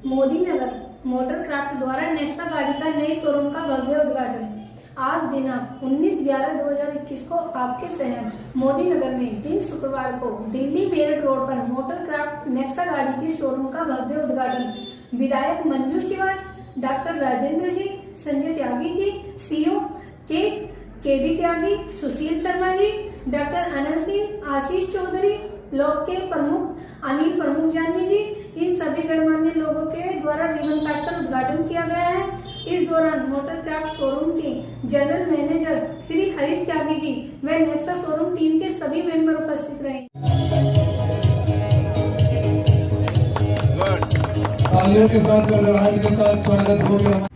मोदी नगर motor craft द्वारा Nexa गाड़ी का नए शोरूम का भव्य उद्घाटन। आज दिनांक 19/11/2021 को आपके शहर मोदी नगर में दिन शुक्रवार को दिल्ली मेरठ रोड पर मोटर क्राफ्ट नेक्सा गाड़ी के शोरूम का भव्य उद्घाटन विधायक मंजू शिवाज, डॉक्टर राजेंद्र जी, संजय त्यागी जी, सीओ केडी त्यागी, सुशील शर्मा जी, डॉक्टर अनंत सिंह, आशीष चौधरी, ब्लॉक के प्रमुख अनिल प्रमुख जानी जी, इन सभी गणमान्य लोगों के द्वारा रिबन काटकर उद्घाटन किया गया है। इस दौरान मोटर क्राफ्ट शोरूम के जनरल मैनेजर श्री हरीश त्यागी जी व नेक्सा शोरूम टीम के सभी मेंबर उपस्थित रहे। तालियों के साथ और लहराने के साथ स्वागत हो गया।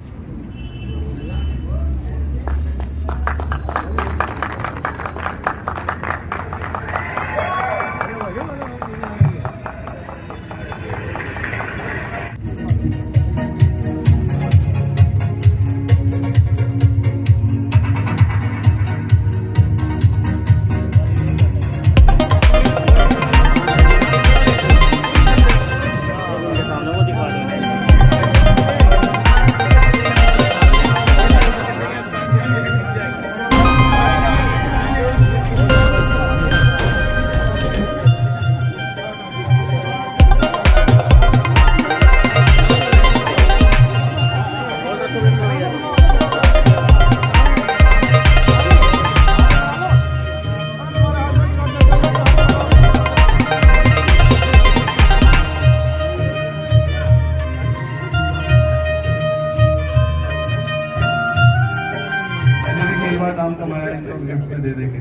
नाम कमाया इनको गिफ्ट में दे देंगे।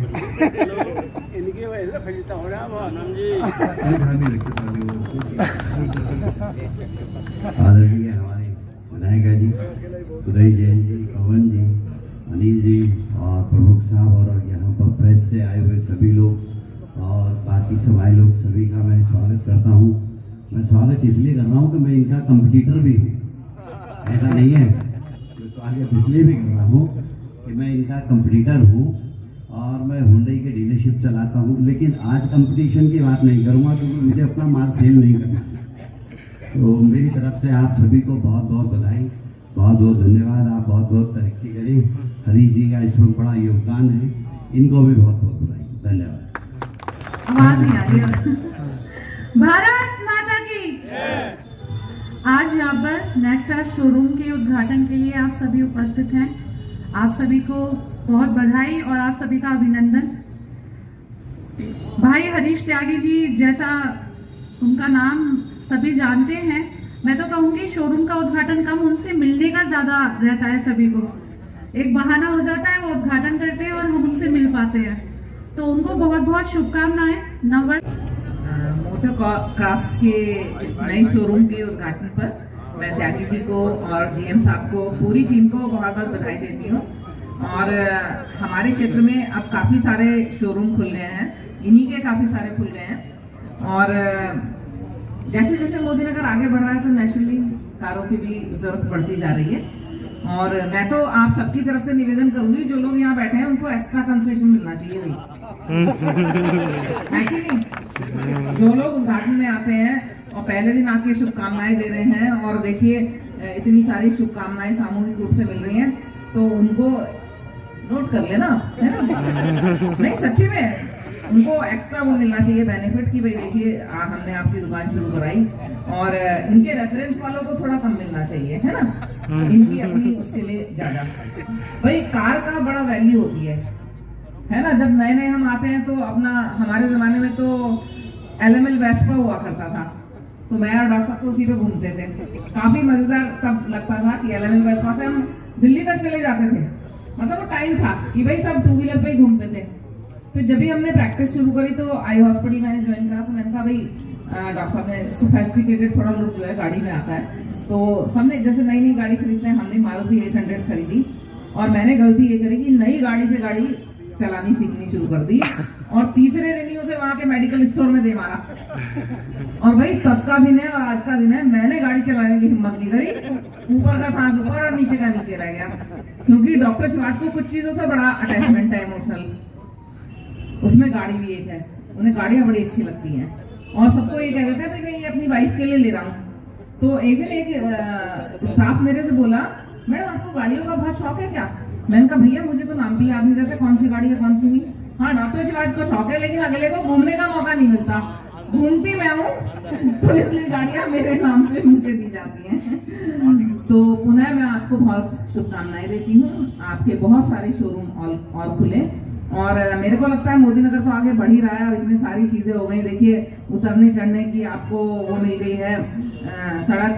इनकी वजह से फैलता हो रहा है आनंद जी। आदरणीय हमारे विधायक जी सुदय जैन जी, पवन जी, अनिल जी और प्रमुख साहब और यहाँ पर प्रेस से आए हुए सभी लोग और बाकी सभाई लोग सभी का मैं स्वागत करता हूँ। मैं स्वागत इसलिए कर रहा हूँ कि मैं इनका कंपटीटर भी हूँ, ऐसा नहीं है। मैं स्वागत इसलिए भी कर रहा हूँ कि मैं इनका कंपटीटर हूँ और मैं हुंडई के डीलरशिप चलाता हूँ, लेकिन आज कंपटीशन की बात नहीं करूँगा क्योंकि मुझे अपना माल सेल नहीं करना। तो मेरी तरफ से आप सभी को बहुत बहुत बधाई, बहुत बहुत धन्यवाद। आप बहुत बहुत तरक्की करें। हरीश जी का इसमें बड़ा योगदान है, इनको भी बहुत बहुत बधाई, धन्यवाद। आवाज नहीं आ रही। भारत माता की। आज यहाँ पर नेक्सा शोरूम के उद्घाटन के लिए आप सभी उपस्थित हैं। आप सभी को बहुत बधाई और आप सभी का अभिनंदन। भाई हरीश त्यागी जी जैसा उनका नाम सभी जानते हैं, मैं तो कहूंगी शोरूम का उद्घाटन कम, उनसे मिलने का ज्यादा रहता है। सभी को एक बहाना हो जाता है, वो उद्घाटन करते हैं और हम उनसे मिल पाते हैं। तो उनको बहुत बहुत शुभकामनाएं। मोटर क्राफ्ट के इस नए शोरूम के उद्घाटन पर मैं त्यागी जी को और जीएम साहब को, पूरी टीम को बहुत बहुत बधाई देती हूँ। और हमारे क्षेत्र में अब काफ़ी सारे शोरूम खुल गए हैं, इन्हीं के काफ़ी सारे खुल गए हैं। और जैसे जैसे मोदी नगर आगे बढ़ रहा है तो नेचुरली कारों की भी जरूरत बढ़ती जा रही है। और मैं तो आप सबकी तरफ से निवेदन करूंगी, जो लोग यहाँ बैठे हैं उनको एक्स्ट्रा कंसेशन मिलना चाहिए भाई, है कि नहीं? जो लोग उद्घाटन में आते हैं और पहले दिन आके शुभकामनाएं दे रहे हैं, और देखिए इतनी सारी शुभकामनाएं सामूहिक रूप से मिल रही हैं, तो उनको नोट कर लेना, है ना? नहीं, सच्ची में उनको एक्स्ट्रा वो मिलना चाहिए बेनिफिट की भाई देखिए हमने आपकी दुकान शुरू कराई, और इनके रेफरेंस वालों को थोड़ा कम मिलना चाहिए, है ना? इनकी अपनी उसके लिए ज्यादा। भाई कार का बड़ा वैल्यू होती है ना? जब नए नए हम आते हैं तो अपना, हमारे जमाने में तो LML वेस्पा हुआ करता था, तो मैं और डॉक्टर साहब तो उसी पे घूमते थे। काफी मजेदार तब लगता था कि LML वेस्पा से हम दिल्ली तक चले जाते थे। मतलब वो टाइम था कि भाई सब 2 व्हीलर पे ही घूमते थे। फिर जब भी हमने प्रैक्टिस शुरू करी तो आई हॉस्पिटल मैंने ज्वाइन करा, तो मैंने कहा भाई डॉक्टर साहब ने सोफिस्टिकेटेड थोड़ा लुक जो है गाड़ी में आता है, तो सबने जैसे नई नई गाड़ी खरीदते हैं, हमने मारुति 800 खरीदी। और मैंने गलती ये करी कि नई गाड़ी से गाड़ी चलानी सीखनी शुरू कर दी, और तीसरे दिन ही उसे वहां के मेडिकल स्टोर में दे मारा। और भाई तब का दिन है और आज का दिन है, मैंने गाड़ी चलाने की हिम्मत नहीं करी, ऊपर का सांस ऊपर और नीचे का नीचे रह गया, क्योंकि डॉक्टर शिवाज को कुछ चीजों से बड़ा अटैचमेंट है इमोशनल, उसमें गाड़ी भी एक है। उन्हें गाड़ियां बड़ी अच्छी लगती हैं और सबको ये कह देते हैं कि मैं ये अपनी वाइफ के लिए ले रहा हूँ, तो एक दिन एक स्टाफ मेरे से बोला, मैडम आपको गाड़ियों का बहुत शौक है क्या? मैंने कहा भैया मुझे तो नाम भी याद नहीं रहता कौन सी गाड़ी है कौन सी नहीं। हाँ डॉक्टर शिवाज को शौक है, लेकिन अगले को घूमने का मौका नहीं मिलता, घूमती मैं हूँ तो इसलिए गाड़ियां मेरे नाम से मुझे दी जाती हैं। तो पुनः मैं आपको बहुत शुभकामनाएं देती हूँ, आपके बहुत सारे शोरूम और खुले, और मेरे को लगता है मोदी नगर तो आगे बढ़ ही रहा है और इतनी सारी चीजें हो गई। देखिए उतरने चढ़ने की आपको वो मिल गई है सड़क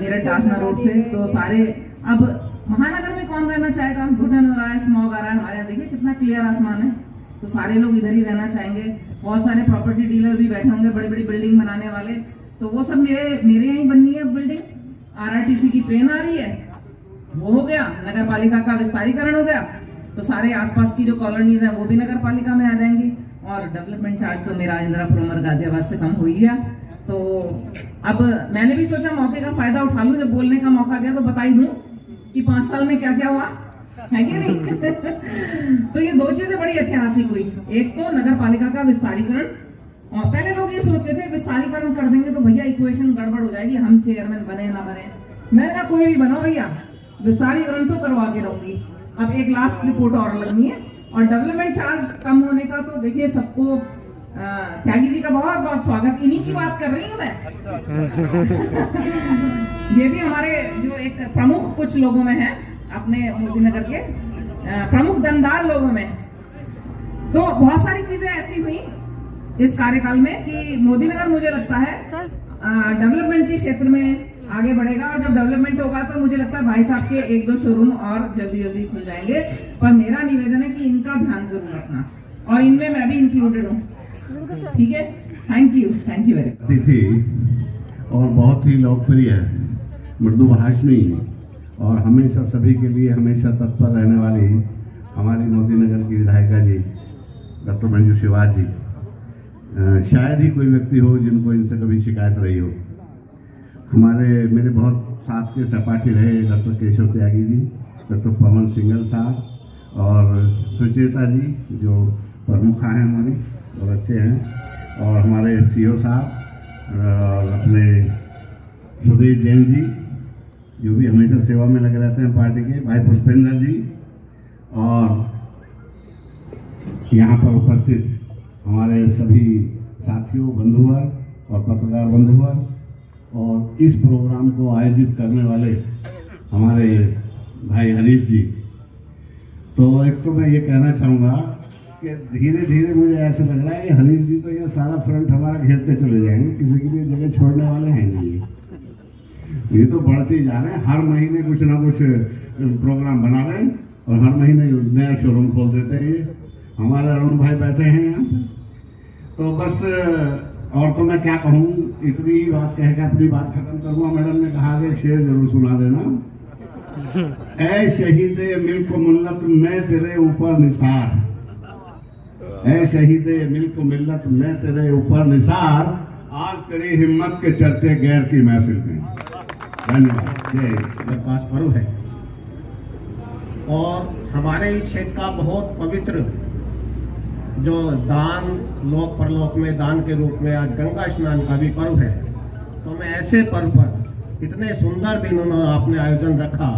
मेरठ दासना रोड से, तो सारे अब महानगर में कौन रहना चाहेगा? घुटन हो रहा है, स्मॉग आ रहा है, हमारे यहाँ देखिए कितना क्लियर आसमान है, तो सारे लोग इधर ही रहना चाहेंगे। बहुत सारे प्रॉपर्टी डीलर भी बैठे होंगे, बड़ी बड़ी बिल्डिंग बनाने वाले, तो वो सब मेरे यहाँ बननी है बिल्डिंग। RRTC की ट्रेन आ रही है, वो हो गया, नगर पालिका का विस्तारीकरण हो गया, तो सारे आसपास की जो कॉलोनीज है वो भी नगर पालिका में आ जाएंगी, और डेवलपमेंट चार्ज तो मेरा इंदिरापुरम और गाजियाबाद से कम हो ही गया। तो अब मैंने भी सोचा मौके का फायदा उठा लूं, जब बोलने का मौका दिया तो बता ही दूं कि 5 साल में क्या क्या हुआ है कि नहीं। तो ये 2 चीजें बड़ी ऐतिहासिक हुई, एक तो नगर पालिका का विस्तारीकरण, और पहले लोग ये सोचते थे विस्तारीकरण कर देंगे तो भैया इक्वेशन गड़बड़ हो जाएगी, हम चेयरमैन बने ना बने। मैंने कहा कोई भी बनो भैया, विस्तारीकरण तो करवा के रहूंगी। अब एक लास्ट रिपोर्ट और लगनी है, और डेवलपमेंट चार्ज कम होने का तो देखिए सबको त्यागी जी का बहुत बहुत स्वागत, इन्हीं की बात कर रही हूँ मैं। ये भी हमारे जो एक प्रमुख कुछ लोगों में है, अपने मोदी नगर के प्रमुख दमदार लोगों में। तो बहुत सारी चीजें ऐसी हुई इस कार्यकाल में कि मोदी नगर मुझे लगता है डेवलपमेंट के क्षेत्र में आगे बढ़ेगा, और जब डेवलपमेंट होगा तो मुझे लगता है भाई साहब के 1-2 शोरूम और जल्दी जल्दी खुल जाएंगे। पर मेरा निवेदन है कि इनका ध्यान जरूर रखना, और इनमें मैं भी इंक्लूडेड हूँ, ठीक है। Thank you very much. थी और बहुत ही लोकप्रिय है, मृदु भाषणी, और हमेशा सभी के लिए हमेशा तत्पर रहने वाली हमारी मोदी नगर की विधायिका जी डॉक्टर मंजू शिवाज जी। शायद ही कोई व्यक्ति हो जिनको इनसे कभी शिकायत रही हो। मेरे बहुत साथ के सहपाठी रहे डॉक्टर केशव त्यागी जी, डॉक्टर पवन सिंगल साहब और सुचेता जी जो प्रमुखा हैं हमारी, बहुत अच्छे हैं, और हमारे CO साहब और अपने सुधीर जैन जी जो भी हमेशा सेवा में लगे रहते हैं पार्टी के, भाई पुष्पेंद्र जी, और यहाँ पर उपस्थित हमारे सभी साथियों, बंधुवर और पत्रकार बंधुवर, और इस प्रोग्राम को आयोजित करने वाले हमारे भाई हरीश जी। तो एक तो मैं ये कहना चाहूँगा कि धीरे धीरे मुझे ऐसा लग रहा है कि हरीश जी तो ये सारा फ्रंट हमारा घेरते चले जाएंगे, किसी के लिए जगह छोड़ने वाले हैं नहीं। ये तो बढ़ते ही जा रहे हैं, हर महीने कुछ ना कुछ प्रोग्राम बना रहे हैं और हर महीने नया शोरूम खोल देते हैं। ये हमारे अरुण भाई बैठे हैं यहाँ, तो बस और तो मैं क्या कहूँ, इतनी ही बात कह के अपनी बात खत्म करूँगा। मैडम ने कहा कि एक शेर जरूर सुना देना। ऐ शहीदे मिल्क मिल्लत मैं तेरे ऊपर निसार, ऐ शहीदे मिल्क मिल्लत मैं तेरे ऊपर निसार, आज तेरी हिम्मत के चर्चे गैर की महफिल में। धन्यवाद। मेरे पास पर्व है और हमारे इस क्षेत्र का बहुत पवित्र जो दान लोक परलोक में दान के रूप में आज गंगा स्नान का भी पर्व है। तो मैं ऐसे पर्व पर इतने सुंदर दिन उन्होंने आपने आयोजन रखा,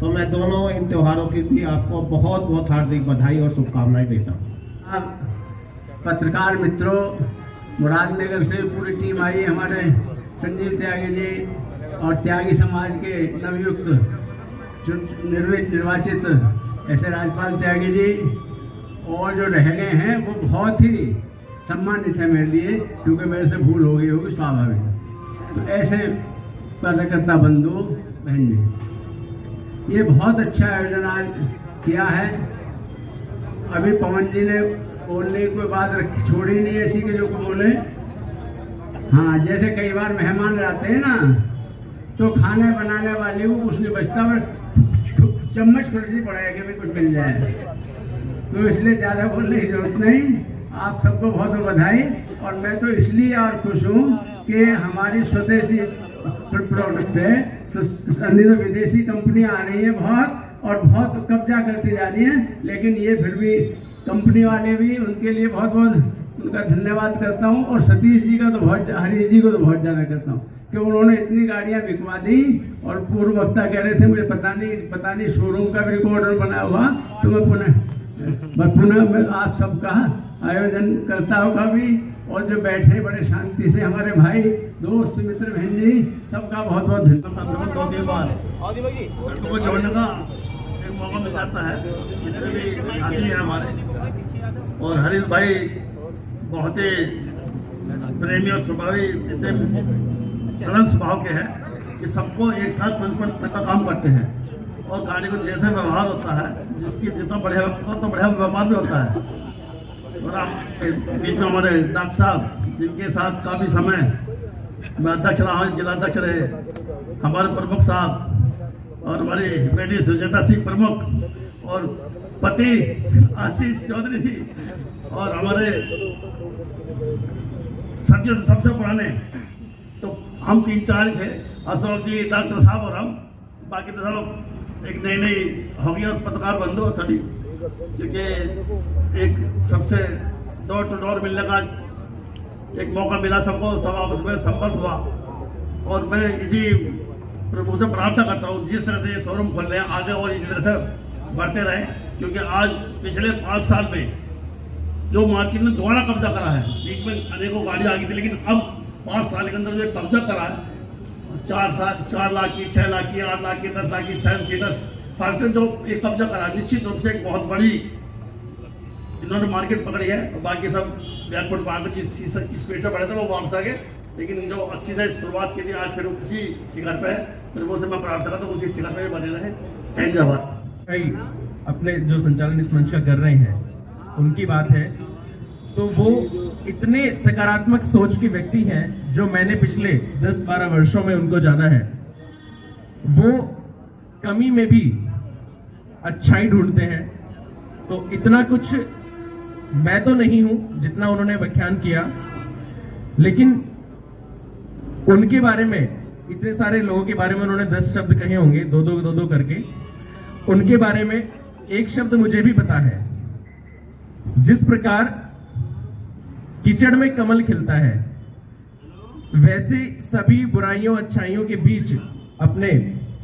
तो मैं दोनों इन त्योहारों की भी आपको बहुत बहुत हार्दिक बधाई और शुभकामनाएं देता हूँ। पत्रकार मित्रों, मुरादनगर से पूरी टीम आई, हमारे संजीव त्यागी जी और त्यागी समाज के नवयुक्त निर्वाचित ऐसे राजपाल त्यागी जी और जो रह गए हैं वो बहुत ही सम्मानित है मेरे लिए, क्योंकि मेरे से भूल हो गई होगी स्वाभाविक। तो ऐसे कार्यकर्ता बंधु बहन जी, ये बहुत अच्छा आयोजन आज किया है। अभी पवन जी ने बोलने की कोई बात छोड़ी नहीं ऐसी के जो को बोले। हाँ, जैसे कई बार मेहमान आते हैं ना, तो खाने बनाने वाले को कुछ नहीं बचता, पर चम्मच खर्ची पड़ेगा कि भाई कुछ मिल जाए, तो इसलिए ज़्यादा बोलने की जरूरत नहीं। आप सबको बहुत बहुत बधाई। और मैं तो इसलिए और खुश हूँ कि हमारी स्वदेशी प्रोडक्ट है, तो अन्य तो विदेशी कंपनियाँ आ रही हैं बहुत, और बहुत कब्जा करती जा रही हैं, लेकिन ये फिर भी कंपनी वाले भी, उनके लिए बहुत बहुत उनका धन्यवाद करता हूँ। और सतीश जी का तो बहुत, हरीश जी को तो बहुत ज़्यादा करता हूँ। कि उन्होंने इतनी गाड़ियां बिकवा दी। और पूर्व वक्ता कह रहे थे मुझे पता नहीं शोरूम का भी रिकॉर्ड बना हुआ, तो मैं पुनः आप सबका आयोजन करताओं का भी, और जो बैठे बड़े शांति से हमारे भाई दोस्त मित्र बहन जी, सबका बहुत बहुत धन्यवाद। को जोड़ने का एक मौका मिल जाता है, जितने भी साथी हैं हमारे। और हरीश भाई बहुत ही प्रेमी और स्वभावी, इतने सरल स्वभाव के हैं कि सबको एक साथ पंच का काम करते हैं। और गाड़ी को जैसे व्यवहार होता है, जिसकी जितना बढ़िया तो बढ़िया व्यापार भी होता है। और आप बीच में हमारे डॉक्टर साहब, जिनके साथ काफ़ी समय मैं अध्यक्ष रहा हूँ, जिला अध्यक्ष रहे, हमारे प्रमुख साहब और हमारी बेटी सुचेता सिंह प्रमुख, और पति आशीष चौधरी जी, और हमारे सबसे पुराने तो हम 3-4 थे, अशोक जी, डॉक्टर साहब और हम, बाकी तो सब एक नई हो गई। और पत्रकार बंधु सभी, क्योंकि एक सबसे डोर टू डोर मिलने का एक मौका मिला, सबको सब आपस में संपर्क हुआ। और मैं इसी प्रभु से प्रार्थना करता हूँ, जिस तरह से ये शोरूम खोल रहे हैं आगे और इसी तरह से बढ़ते रहे, क्योंकि आज पिछले 5 साल में जो मार्केट ने दोबारा कब्जा करा है, बीच में अनेकों गाड़ियाँ आ गई थी, लेकिन अब 5 साल के अंदर जो कब्जा करा है, 4 लाख की, 6 लाख की, 8 लाख की, 10 लाख की 7 सीटर्स फास्टर जो एक कब्जा करा, निश्चित रूप से एक बहुत बड़ी इन्होंने मार्केट पकड़ी है। और बाकी सब बैकफुट पर आगे जिस स्पीड से बढ़े थे वो वापस आ गए, लेकिन जो 80 से शुरुआत के लिए आज फिर उसी शिखर पे है। फिर वो से मैं प्रार्थना करता हूँ उसी शिखर पे बने रहे। Thank you. अपने जो संचालन इस मंच का कर रहे हैं उनकी बात है, तो वो इतने सकारात्मक सोच के व्यक्ति हैं जो मैंने पिछले 10-12 वर्षों में उनको जाना है। वो कमी में भी अच्छाई ढूंढते हैं। तो इतना कुछ मैं तो नहीं हूं जितना उन्होंने व्याख्यान किया, लेकिन उनके बारे में, इतने सारे लोगों के बारे में उन्होंने 10 शब्द कहे होंगे, दो करके। उनके बारे में एक शब्द मुझे भी पता है, जिस प्रकार कीचड़ में कमल खिलता है, वैसे सभी बुराइयों अच्छाइयों के बीच अपने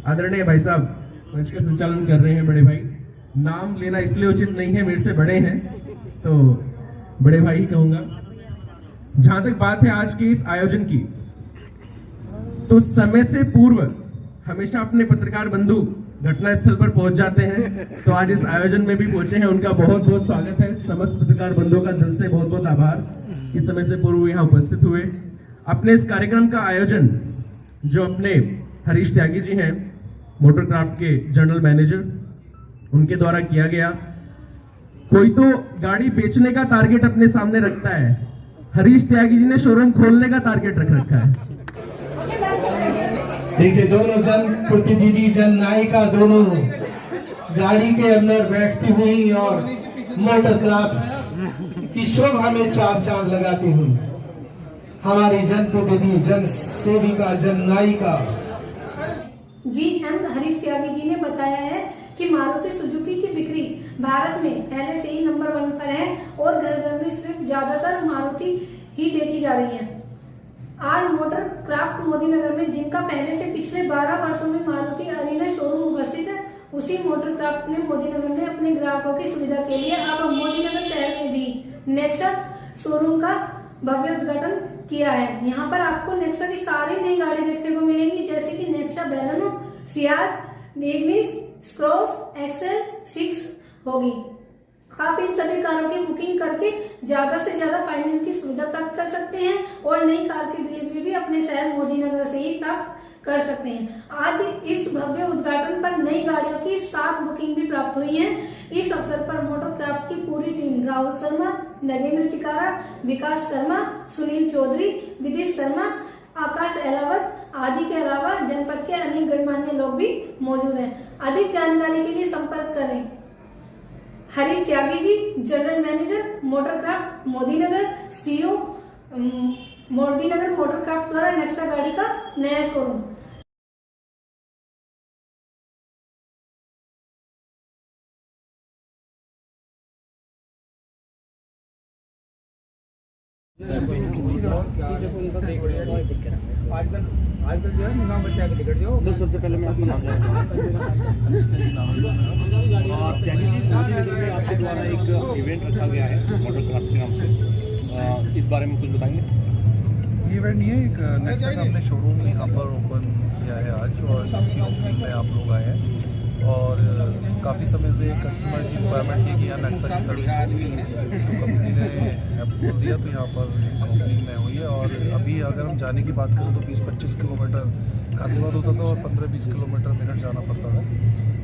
आदरणीय भाई साहब मंच का संचालन कर रहे हैं। बड़े भाई, नाम लेना इसलिए उचित नहीं है, मेरे से बड़े हैं तो बड़े भाई ही कहूंगा। जहां तक बात है आज के इस आयोजन की, तो समय से पूर्व हमेशा अपने पत्रकार बंधु घटनास्थल पर पहुंच जाते हैं, तो आज इस आयोजन में भी पहुंचे हैं। उनका बहुत बहुत स्वागत है। समस्त पत्रकार बंधुओं का दिल से बहुत बहुत आभार कि समय से पूर्व यहाँ उपस्थित हुए। अपने इस कार्यक्रम का आयोजन जो अपने हरीश त्यागी जी हैं, मोटरक्राफ्ट के जनरल मैनेजर, उनके द्वारा किया गया। कोई तो गाड़ी बेचने का टारगेट अपने सामने रखता है, हरीश त्यागी जी ने शोरूम खोलने का टारगेट रख रखा है। देखिए, दोनों जन प्रतिनिधि, जन नायिका दोनों गाड़ी के अंदर बैठती हुई और मोटरक्राफ्ट की शोभा में 4 चांद लगाती हुई हमारी जन प्रतिनिधि, जन सेविका, जन नायिका GM हरीश त्यागी जी ने बताया है कि मारुति सुजुकी की बिक्री भारत में पहले से ही नंबर 1 पर है और घर घर में सिर्फ ज्यादातर मारुति ही देखी जा रही है। आज मोटर क्राफ्ट मोदी नगर में, जिनका पहले से पिछले 12 वर्षों में मारुति अरीना शोरूम उपस्थित है, उसी मोटर क्राफ्ट ने मोदी नगर में अपने ग्राहकों की सुविधा के लिए अब मोदी नगर शहर में भी नेक्सा शोरूम का भव्य उद्घाटन किया है। यहाँ पर आपको नेक्सा की सारी नई गाड़ी देखने को मिलेंगी, जैसे कि Nexa Baleno, Ciaz, Ignis, S Cross, XL 6 होगी। आप इन सभी कारों की बुकिंग करके ज्यादा से ज्यादा फाइनेंस की सुविधा प्राप्त कर सकते हैं और नई कार की डिलीवरी भी अपने शहर मोदी नगर से ही प्राप्त कर सकते हैं। आज इस भव्य उद्घाटन पर नई गाड़ियों की 7 बुकिंग भी प्राप्त हुई है। इस अवसर पर मोटरक्राफ्ट की पूरी टीम, राहुल शर्मा, नगेंद्र टिकारा, विकास शर्मा, सुनील चौधरी, विदिश शर्मा, आकाश अहलावत आदि के अलावा जनपद के अनेक गणमान्य लोग भी मौजूद हैं। अधिक जानकारी के लिए संपर्क करें हरीश त्यागी जी, जनरल मैनेजर मोटरक्राफ्ट मोदी नगर, CEO मोदी नगर मोटरक्राफ्ट द्वारा नेक्सा गाड़ी का नया शोरूम। सबसे पहले मैं आपका नाम जानना चाहूँगा। त्यागी जी, मोदी नगर में आपके द्वारा एक इवेंट रखा गया है मॉडल क्राफ्ट के नाम से, इस बारे में कुछ बताएंगे? ये इवेंट नहीं है, एक नेक्सा का हमने शोरूम यहाँ पर ओपन किया है आज, और जिसकी ओपनिंग में आप लोग आए हैं। और काफ़ी समय से कस्टमर की रिक्वायरमेंट थी कि यहाँ नेक्सा की सर्विस हो, तो कंपनी ने अप्रूवल दिया, तो यहाँ पर ओपनिंग में हुई है। और अभी अगर हम जाने की बात करें तो 20-25 किलोमीटर गाजियाबाद होता था और 15-20 किलोमीटर मिनट जाना पड़ता था।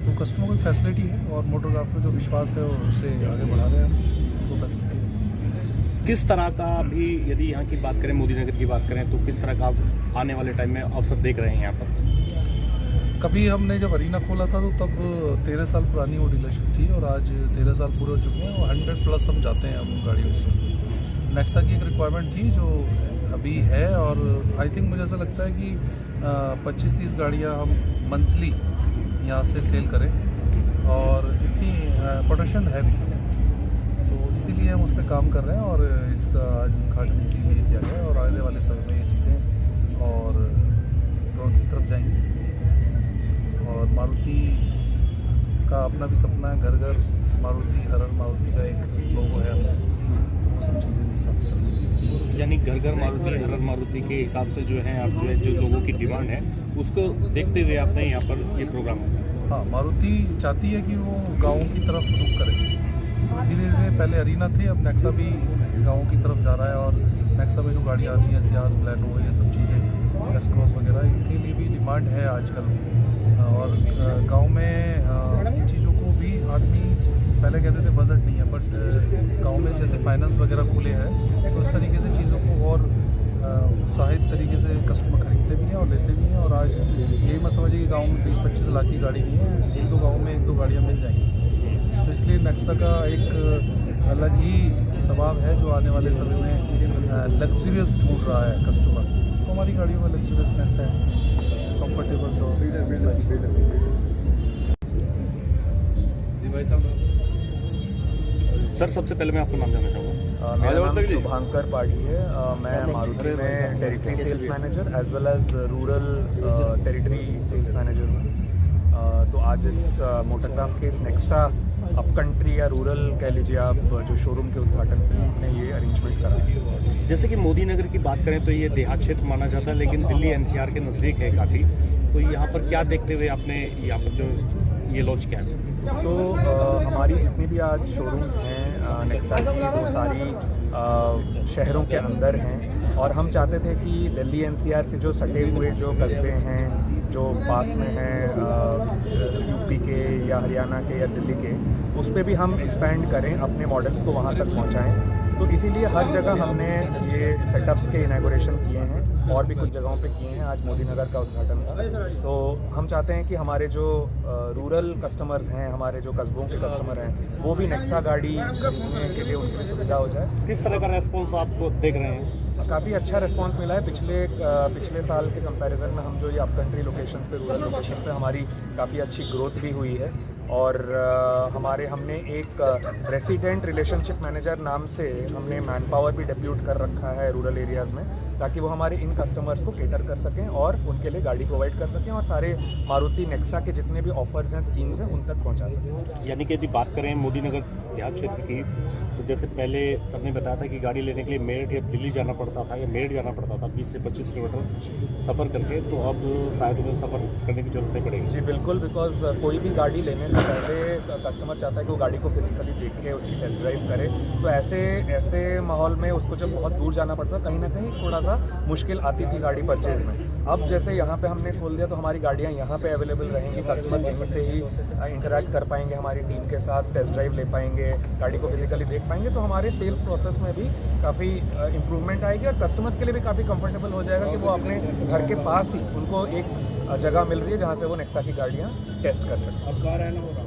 तो कस्टमर की फैसिलिटी है, और मोटोग्राफ में जो विश्वास है उसे आगे बढ़ा रहे हैं हम, तो फैसिलिटी है। किस तरह का भी यदि यहाँ की बात करें, मोदी नगर की बात करें, तो किस तरह का आप आने वाले टाइम में अवसर देख रहे हैं यहाँ पर? कभी हमने जब अरीना खोला था तो तब 13 साल पुरानी वो डीलरशिप थी, और आज 13 साल पूरे हो चुके हैं, और 100+ हम जाते हैं हम गाड़ियों से। नेक्सा की एक रिक्वायरमेंट थी जो अभी है, और आई थिंक मुझे ऐसा लगता है कि 25-30 गाड़ियाँ हम मंथली यहाँ से सेल करें, और इतनी प्रोडक्शन है भी, तो इसीलिए हम उस पर काम कर रहे हैं। और इसका आज उद्घाटन इसीलिए किया गया, और आने वाले समय में ये चीज़ें और ग्रोथ की तरफ जाएंगी। और मारुति का अपना भी सपना है, घर घर मारुति, हर मारुति का एक लोगो है, तो वो सब चीज़ें भी साथ चल रही हैं। यानी घर घर मारुति, हर मारुति के हिसाब से जो है आप जो लोगों की डिमांड है उसको देखते हुए आपने यहाँ पर ये प्रोग्राम। हाँ, मारुति चाहती है कि वो गाँव की तरफ रुख करे। धीरे धीरे पहले अरीना थे, अब नेक्सा भी गाँव की तरफ जा रहा है, और नेक्सा में जो गाड़ियाँ आती हैं, सियाज, ब्लैनो, ये सब चीज़ें, एस-क्रॉस वगैरह, इनके लिए भी डिमांड है आजकल। और गांव में इन चीज़ों को भी आदमी पहले कहते थे बजट नहीं है, बट गांव में जैसे फाइनेंस वगैरह खुले हैं, तो इस तरीके से चीज़ों को और उत्साहित तरीके से कस्टमर खरीदते भी हैं और लेते भी हैं। और आज यही मत समझिए कि गांव में 20-25 लाख की गाड़ी नहीं है, 1-2 गाँव में 1-2 गाड़ियाँ मिल जाएंगी। तो इसलिए नेक्सा का एक अलग ही स्वभाव है, जो आने वाले समय में लग्जरियस ढूंढ रहा है कस्टमर। तो हमारी गाड़ियों में लग्जरियसनेस है, कंफर्टेबल जो सर, सबसे पहले मैं आपका नाम जानना चाहूँगा। मेरा नाम शुभांकर पाठी है। मैं मारुति में territory sales manager as well as rural territory sales manager हूँ। तो आज इस मोटरक्राफ्ट के इस नेक्सा अप कंट्री या रूरल कह लीजिए आप, जो शोरूम के उद्घाटन पे हमने ये अरेंजमेंट करा है। जैसे कि मोदी नगर की बात करें तो ये देहात क्षेत्र माना जाता है, लेकिन दिल्ली NCR के नज़दीक है काफ़ी, तो यहाँ पर क्या देखते हुए आपने यहाँ पर जो ये लॉन्च किया है? तो हमारी जितनी भी आज शोरूम्स हैं नेक्सा की, वो सारी शहरों के अंदर हैं, और हम चाहते थे कि दिल्ली NCR से जो सटे हुए जो कस्बे हैं, जो पास में हैं यूपी के या हरियाणा के या दिल्ली के, उस पर भी हम एक्सपेंड करें, अपने मॉडल्स को वहाँ तक पहुँचाएँ। तो इसीलिए हर जगह हमने ये सेटअप्स के इनॉग्रेशन किए हैं, और भी कुछ जगहों पे किए हैं। आज मोदी नगर का उद्घाटन था, तो हम चाहते हैं कि हमारे जो रूरल कस्टमर्स हैं, हमारे जो कस्बों के कस्टमर हैं, वो भी नेक्सा गाड़ी खरीदने के लिए उनके लिए सुविधा हो जाए। किस तरह का रेस्पॉन्स आप देख रहे हैं? काफ़ी अच्छा रिस्पांस मिला है। पिछले साल के कंपैरिजन में हम जो ये अप कंट्री लोकेशंस पे, रूरल लोकेशन पे हमारी काफ़ी अच्छी ग्रोथ भी हुई है। और हमने एक रेसिडेंट रिलेशनशिप मैनेजर नाम से हमने मैन पावर भी डेप्यूट कर रखा है रूरल एरियाज़ में, ताकि वो हमारे इन कस्टमर्स को केटर कर सकें और उनके लिए गाड़ी प्रोवाइड कर सकें, और सारे मारुति नेक्सा के जितने भी ऑफर्स हैं, स्कीम्स हैं, उन तक पहुंचा सकें। यानी कि यदि बात करें मोदी नगर देहात क्षेत्र की, तो जैसे पहले सबने बताया था कि गाड़ी लेने के लिए मेरठ या दिल्ली जाना पड़ता था, या मेरठ जाना पड़ता था 20 से 25 किलोमीटर सफ़र करके, तो अब शायद उन्हें सफ़र करने की जरूरत नहीं पड़ेगी। जी बिल्कुल, बिकॉज कोई भी गाड़ी लेने से पहले कस्टमर चाहता है कि वो गाड़ी को फिजिकली देखे, उसकी टेस्ट ड्राइव करे। तो ऐसे माहौल में उसको जब बहुत दूर जाना पड़ता, कहीं ना कहीं थोड़ा सा मुश्किल आती थी गाड़ी परचेज में। अब जैसे यहाँ पे हमने खोल दिया, तो हमारी गाड़ियाँ यहाँ पे अवेलेबल रहेंगी, कस्टमर यहीं से ही इंटरेक्ट कर पाएंगे हमारी टीम के साथ, टेस्ट ड्राइव ले पाएंगे, गाड़ी को फिजिकली देख पाएंगे। तो हमारे सेल्स प्रोसेस में भी काफ़ी इम्प्रूवमेंट आएगी, और कस्टमर्स के लिए भी काफ़ी कंफर्टेबल हो जाएगा कि वो अपने घर के पास ही उनको एक जगह मिल रही है जहाँ से वो नेक्सा की गाड़ियाँ टेस्ट कर सकते हैं। अब कहाँ रहना होगा?